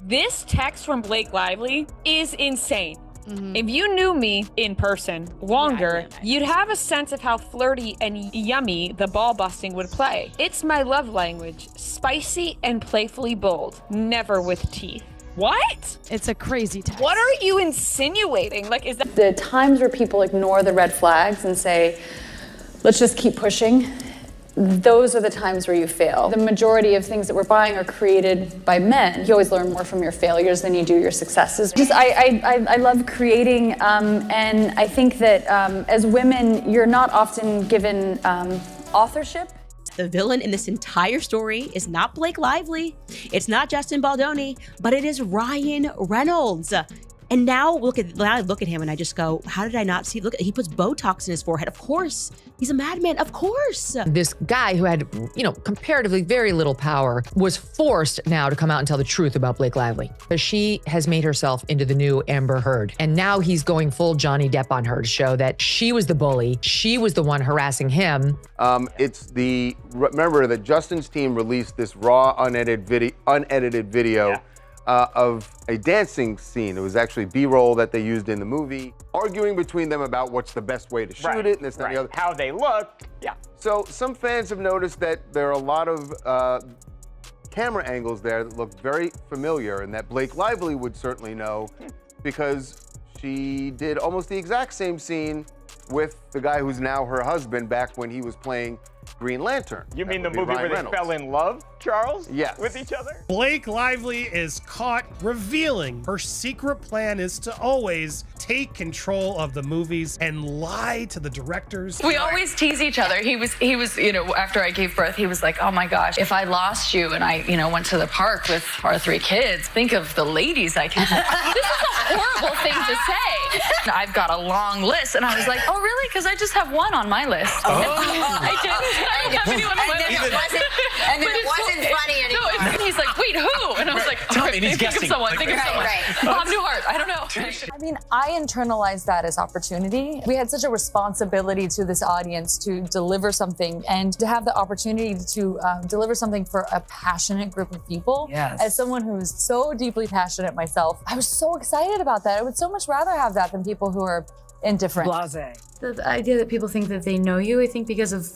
This text from Blake Lively is insane. If you knew me in person longer, you'd have a sense of how flirty and yummy the ball busting would play. It's my love language, spicy and playfully bold, never with teeth. What? It's a crazy text. What are you insinuating? Like, is that the times where people ignore the red flags and say, let's just keep pushing? Those are the times where you fail. The majority of things that we're buying are created by men. You always learn more from your failures than you do your successes. I love creating, and I think that as women, you're not often given authorship. The villain in this entire story is not Blake Lively, it's not Justin Baldoni, but it is Ryan Reynolds. And now I look at him and I just go, how did I not see? Look, he puts Botox in his forehead. Of course, he's a madman. Of course. This guy who had, comparatively very little power was forced now to come out and tell the truth about Blake Lively, because she has made herself into the new Amber Heard. And now he's going full Johnny Depp on her to show that she was the bully. She was the one harassing him. Remember that Justin's team released this raw, unedited video of a dancing scene. It was actually B-roll that they used in the movie, arguing between them about what's the best way to shoot it and this and the other. How they look, So some fans have noticed that there are a lot of camera angles there that look very familiar, and that Blake Lively would certainly know because she did almost the exact same scene with the guy who's now her husband back when he was playing Green Lantern. You mean the movie where they fell in love, Charles? Yes. With each other? Blake Lively is caught revealing her secret plan is to always take control of the movies and lie to the directors. We always tease each other. He was, after I gave birth, he was like, oh my gosh, if I lost you and I, went to the park with our 3 kids, think of the ladies I could. This is a horrible thing to say. I've got a long list. And I was like, oh really? Because I just have one on my list. I didn't. I don't have anyone on my list. And then it wasn't funny anymore. No, and he's like, wait, who? And I was like, think of someone. Bob Newhart. I don't know. I mean, I internalized that as opportunity. We had such a responsibility to this audience to deliver something, and to have the opportunity to deliver something for a passionate group of people. Yes. As someone who's so deeply passionate myself, I was so excited about that. I would so much rather have that than people who are indifferent. Blasé. The idea that people think that they know you, I think because of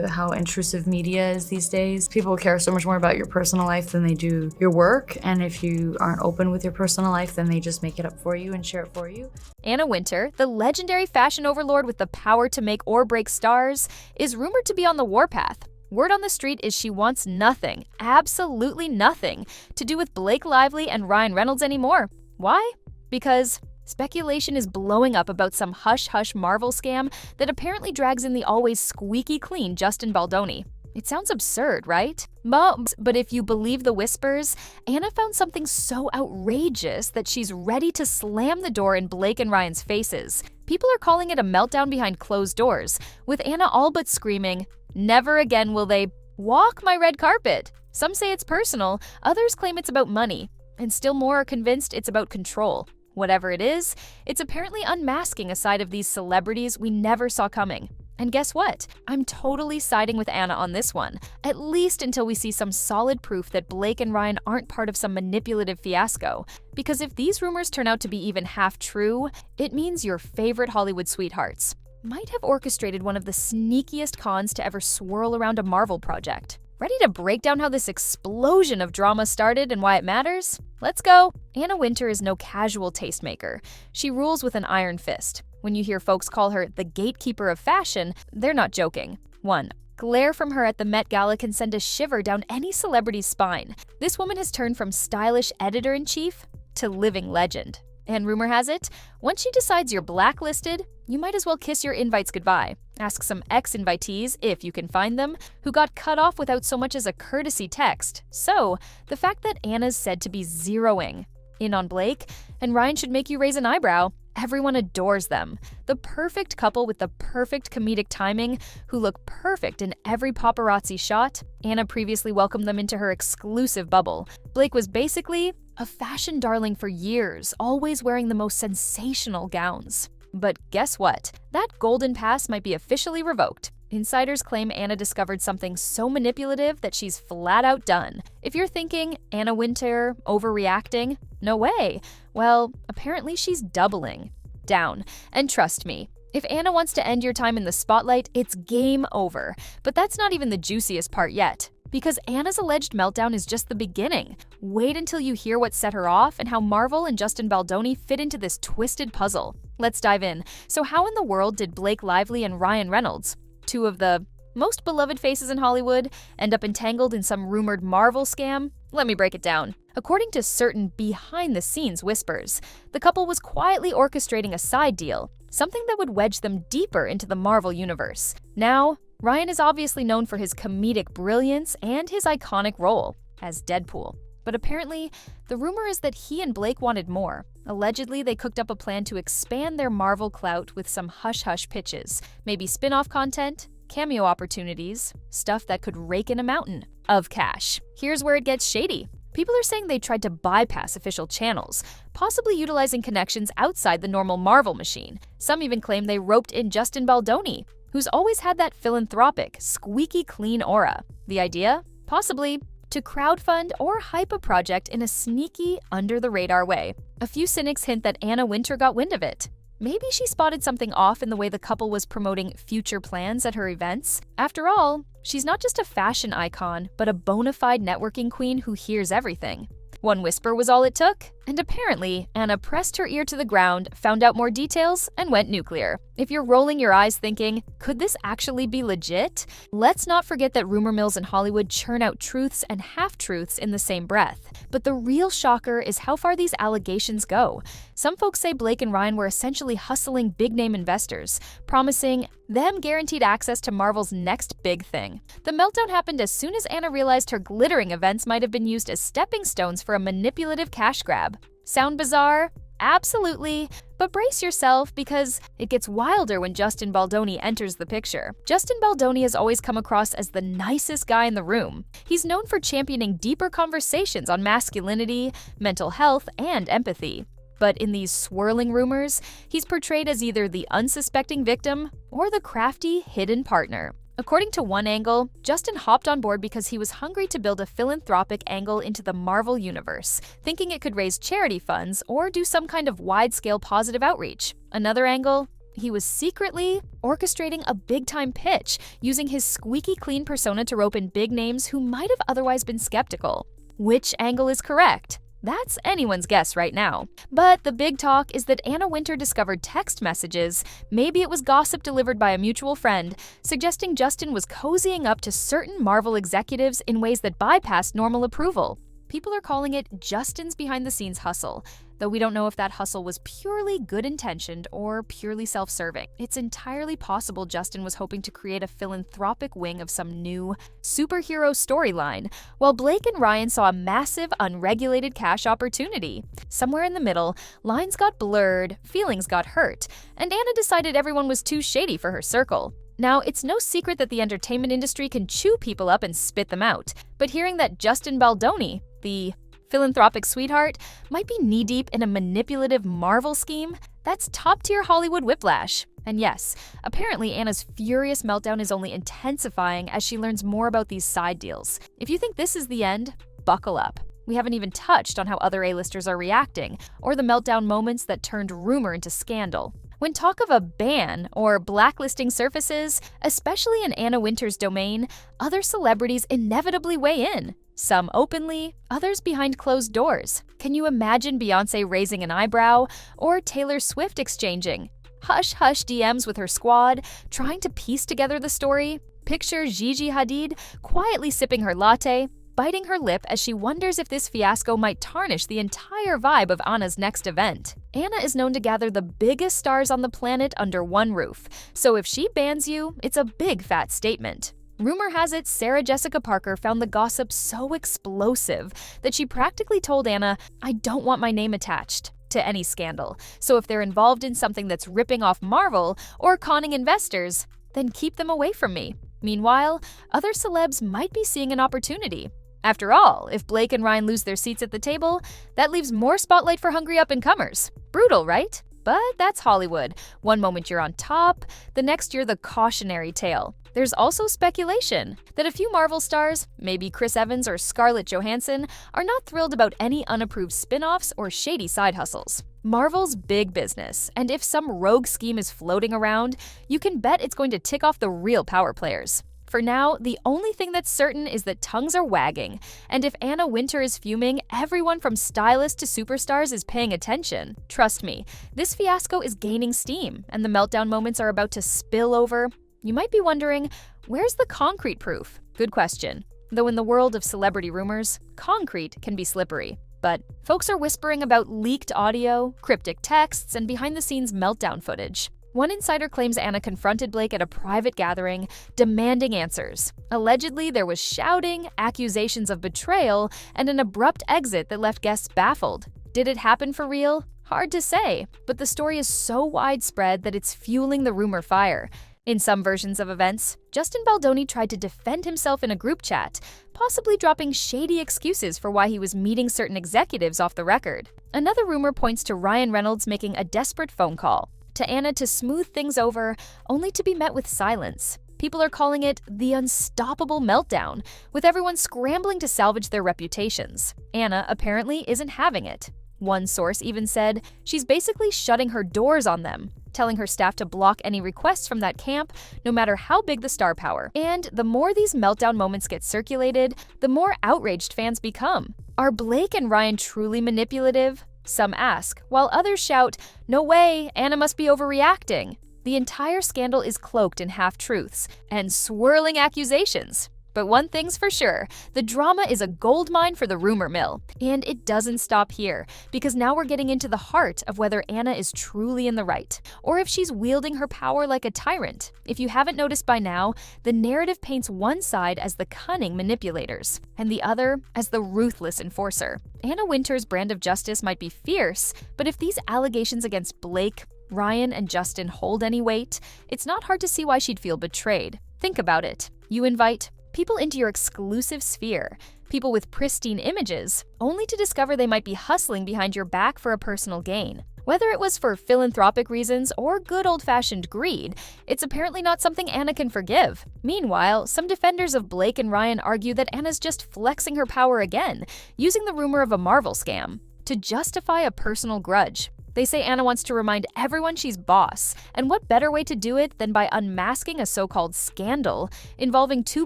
how intrusive media is these days. People care so much more about your personal life than they do your work. And if you aren't open with your personal life, then they just make it up for you and share it for you. Anna Wintour, the legendary fashion overlord with the power to make or break stars, is rumored to be on the warpath. Word on the street is she wants nothing, absolutely nothing, to do with Blake Lively and Ryan Reynolds anymore. Why? Because speculation is blowing up about some hush-hush Marvel scam that apparently drags in the always squeaky-clean Justin Baldoni. It sounds absurd, right? But if you believe the whispers, Anna found something so outrageous that she's ready to slam the door in Blake and Ryan's faces. People are calling it a meltdown behind closed doors, with Anna all but screaming, "Never again will they walk my red carpet." Some say it's personal, others claim it's about money, and still more are convinced it's about control. Whatever it is, it's apparently unmasking a side of these celebrities we never saw coming. And guess what? I'm totally siding with Anna on this one, at least until we see some solid proof that Blake and Ryan aren't part of some manipulative fiasco. Because if these rumors turn out to be even half true, it means your favorite Hollywood sweethearts might have orchestrated one of the sneakiest cons to ever swirl around a Marvel project. Ready to break down how this explosion of drama started and why it matters? Let's go! Anna Wintour is no casual tastemaker. She rules with an iron fist. When you hear folks call her the gatekeeper of fashion, they're not joking. 1. Glare from her at the Met Gala can send a shiver down any celebrity's spine. This woman has turned from stylish editor-in-chief to living legend. And rumor has it, once she decides you're blacklisted, you might as well kiss your invites goodbye. Ask some ex-invitees, if you can find them, who got cut off without so much as a courtesy text. So, the fact that Anna's said to be zeroing in on Blake, and Ryan should make you raise an eyebrow. Everyone adores them. The perfect couple with the perfect comedic timing, who look perfect in every paparazzi shot. Anna previously welcomed them into her exclusive bubble. Blake was basically a fashion darling for years, always wearing the most sensational gowns. But guess what? That golden pass might be officially revoked. Insiders claim Anna discovered something so manipulative that she's flat out done. If you're thinking Anna Wintour overreacting, no way. Well, apparently she's doubling down. And trust me, if Anna wants to end your time in the spotlight, it's game over. But that's not even the juiciest part yet. Because Anna's alleged meltdown is just the beginning. Wait until you hear what set her off and how Marvel and Justin Baldoni fit into this twisted puzzle. Let's dive in. So how in the world did Blake Lively and Ryan Reynolds, two of the most beloved faces in Hollywood, end up entangled in some rumored Marvel scam? Let me break it down. According to certain behind-the-scenes whispers, the couple was quietly orchestrating a side deal, something that would wedge them deeper into the Marvel universe. Now, Ryan is obviously known for his comedic brilliance and his iconic role as Deadpool. But apparently, the rumor is that he and Blake wanted more. Allegedly, they cooked up a plan to expand their Marvel clout with some hush-hush pitches, maybe spin-off content, cameo opportunities, stuff that could rake in a mountain of cash. Here's where it gets shady. People are saying they tried to bypass official channels, possibly utilizing connections outside the normal Marvel machine. Some even claim they roped in Justin Baldoni, who's always had that philanthropic, squeaky-clean aura. The idea? Possibly to crowdfund or hype a project in a sneaky, under-the-radar way. A few cynics hint that Anna Wintour got wind of it. Maybe she spotted something off in the way the couple was promoting future plans at her events. After all, she's not just a fashion icon, but a bona fide networking queen who hears everything. One whisper was all it took, and apparently, Anna pressed her ear to the ground, found out more details, and went nuclear. If you're rolling your eyes thinking, could this actually be legit? Let's not forget that rumor mills in Hollywood churn out truths and half-truths in the same breath. But the real shocker is how far these allegations go. Some folks say Blake and Ryan were essentially hustling big-name investors, promising them guaranteed access to Marvel's next big thing. The meltdown happened as soon as Anna realized her glittering events might have been used as stepping stones for a manipulative cash grab. Sound bizarre? Absolutely. But brace yourself because it gets wilder when Justin Baldoni enters the picture. Justin Baldoni has always come across as the nicest guy in the room. He's known for championing deeper conversations on masculinity, mental health, and empathy. But in these swirling rumors, he's portrayed as either the unsuspecting victim or the crafty, hidden partner. According to one angle, Justin hopped on board because he was hungry to build a philanthropic angle into the Marvel universe, thinking it could raise charity funds or do some kind of wide-scale positive outreach. Another angle, he was secretly orchestrating a big-time pitch, using his squeaky-clean persona to rope in big names who might have otherwise been skeptical. Which angle is correct? That's anyone's guess right now. But the big talk is that Anna Wintour discovered text messages, maybe it was gossip delivered by a mutual friend, suggesting Justin was cozying up to certain Marvel executives in ways that bypassed normal approval. People are calling it Justin's behind-the-scenes hustle, though we don't know if that hustle was purely good-intentioned or purely self-serving. It's entirely possible Justin was hoping to create a philanthropic wing of some new superhero storyline, while Blake and Ryan saw a massive, unregulated cash opportunity. Somewhere in the middle, lines got blurred, feelings got hurt, and Anna decided everyone was too shady for her circle. Now, it's no secret that the entertainment industry can chew people up and spit them out, but hearing that Justin Baldoni, the philanthropic sweetheart, might be knee-deep in a manipulative Marvel scheme, that's top-tier Hollywood whiplash. And yes, apparently Anna's furious meltdown is only intensifying as she learns more about these side deals. If you think this is the end, buckle up. We haven't even touched on how other A-listers are reacting, or the meltdown moments that turned rumor into scandal. When talk of a ban or blacklisting surfaces, especially in Anna Wintour's domain, other celebrities inevitably weigh in. Some openly, others behind closed doors. Can you imagine Beyoncé raising an eyebrow or Taylor Swift exchanging hush-hush DMs with her squad, trying to piece together the story? Picture Gigi Hadid quietly sipping her latte, biting her lip as she wonders if this fiasco might tarnish the entire vibe of Anna's next event. Anna is known to gather the biggest stars on the planet under one roof, so if she bans you, it's a big fat statement. Rumor has it Sarah Jessica Parker found the gossip so explosive that she practically told Anna, "I don't want my name attached to any scandal, so if they're involved in something that's ripping off Marvel or conning investors, then keep them away from me." Meanwhile, other celebs might be seeing an opportunity. After all, if Blake and Ryan lose their seats at the table, that leaves more spotlight for hungry up-and-comers. Brutal, right? But that's Hollywood. One moment you're on top, the next you're the cautionary tale. There's also speculation that a few Marvel stars, maybe Chris Evans or Scarlett Johansson, are not thrilled about any unapproved spin-offs or shady side hustles. Marvel's big business, and if some rogue scheme is floating around, you can bet it's going to tick off the real power players. For now, the only thing that's certain is that tongues are wagging, and if Anna Wintour is fuming, everyone from stylists to superstars is paying attention. Trust me, this fiasco is gaining steam, and the meltdown moments are about to spill over. You might be wondering, where's the concrete proof? Good question. Though in the world of celebrity rumors, concrete can be slippery. But folks are whispering about leaked audio, cryptic texts, and behind-the-scenes meltdown footage. One insider claims Anna confronted Blake at a private gathering, demanding answers. Allegedly, there was shouting, accusations of betrayal, and an abrupt exit that left guests baffled. Did it happen for real? Hard to say, but the story is so widespread that it's fueling the rumor fire. In some versions of events, Justin Baldoni tried to defend himself in a group chat, possibly dropping shady excuses for why he was meeting certain executives off the record. Another rumor points to Ryan Reynolds making a desperate phone call to Anna to smooth things over, only to be met with silence. People are calling it the unstoppable meltdown, with everyone scrambling to salvage their reputations. Anna apparently isn't having it. One source even said she's basically shutting her doors on them, telling her staff to block any requests from that camp, no matter how big the star power. And the more these meltdown moments get circulated, the more outraged fans become. Are Blake and Ryan truly manipulative? Some ask, while others shout, "No way, Anna must be overreacting." The entire scandal is cloaked in half-truths and swirling accusations. But one thing's for sure, the drama is a goldmine for the rumor mill. And it doesn't stop here, because now we're getting into the heart of whether Anna is truly in the right, or if she's wielding her power like a tyrant. If you haven't noticed by now, the narrative paints one side as the cunning manipulators, and the other as the ruthless enforcer. Anna Wintour's brand of justice might be fierce, but if these allegations against Blake, Ryan, and Justin hold any weight, it's not hard to see why she'd feel betrayed. Think about it. You invite people into your exclusive sphere, people with pristine images, only to discover they might be hustling behind your back for a personal gain. Whether it was for philanthropic reasons or good old-fashioned greed, it's apparently not something Anna can forgive. Meanwhile, some defenders of Blake and Ryan argue that Anna's just flexing her power again, using the rumor of a Marvel scam to justify a personal grudge. They say Anna wants to remind everyone she's boss, and what better way to do it than by unmasking a so-called scandal involving two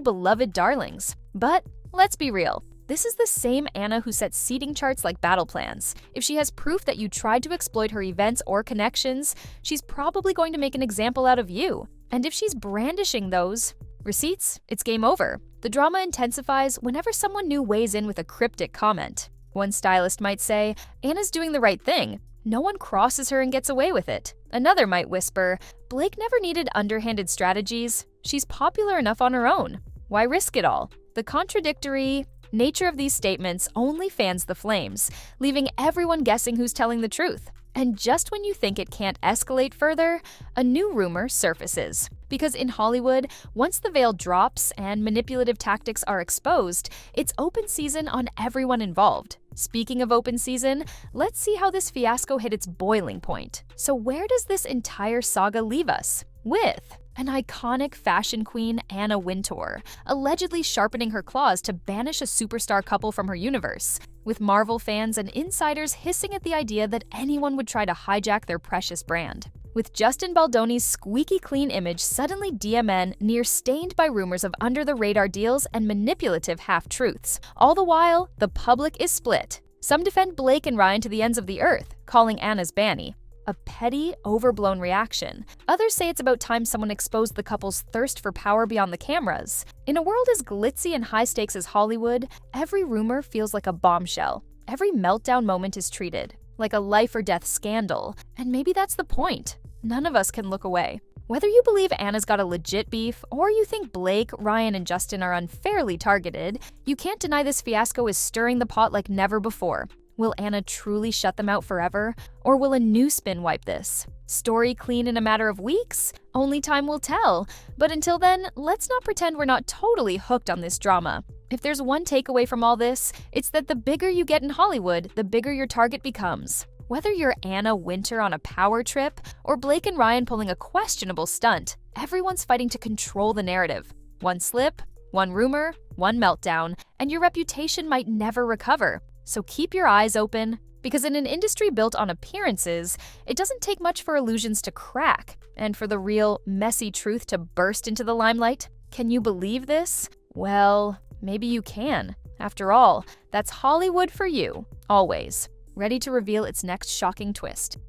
beloved darlings. But let's be real. This is the same Anna who sets seating charts like battle plans. If she has proof that you tried to exploit her events or connections, she's probably going to make an example out of you. And if she's brandishing those receipts, it's game over. The drama intensifies whenever someone new weighs in with a cryptic comment. One stylist might say, "Anna's doing the right thing. No one crosses her and gets away with it." Another might whisper, "Blake never needed underhanded strategies. She's popular enough on her own. Why risk it all?" The contradictory nature of these statements only fans the flames, leaving everyone guessing who's telling the truth. And just when you think it can't escalate further, a new rumor surfaces. Because in Hollywood, once the veil drops and manipulative tactics are exposed, it's open season on everyone involved. Speaking of open season, let's see how this fiasco hit its boiling point. So where does this entire saga leave us? With an iconic fashion queen, Anna Wintour, allegedly sharpening her claws to banish a superstar couple from her universe, with Marvel fans and insiders hissing at the idea that anyone would try to hijack their precious brand. With Justin Baldoni's squeaky-clean image suddenly DMN near-stained by rumors of under-the-radar deals and manipulative half-truths. All the while, the public is split. Some defend Blake and Ryan to the ends of the earth, calling Anna's banny a petty, overblown reaction. Others say it's about time someone exposed the couple's thirst for power beyond the cameras. In a world as glitzy and high-stakes as Hollywood, every rumor feels like a bombshell. Every meltdown moment is treated like a life-or-death scandal, and maybe that's the point. None of us can look away. Whether you believe Anna's got a legit beef, or you think Blake, Ryan, and Justin are unfairly targeted, you can't deny this fiasco is stirring the pot like never before. Will Anna truly shut them out forever, or will a new spin wipe this? Story clean in a matter of weeks? Only time will tell. But until then, let's not pretend we're not totally hooked on this drama. If there's one takeaway from all this, it's that the bigger you get in Hollywood, the bigger your target becomes. Whether you're Anna Wintour on a power trip or Blake and Ryan pulling a questionable stunt, everyone's fighting to control the narrative. One slip, one rumor, one meltdown, and your reputation might never recover. So keep your eyes open, because in an industry built on appearances, it doesn't take much for illusions to crack and for the real, messy truth to burst into the limelight. Can you believe this? Well, maybe you can. After all, that's Hollywood for you, always, ready to reveal its next shocking twist.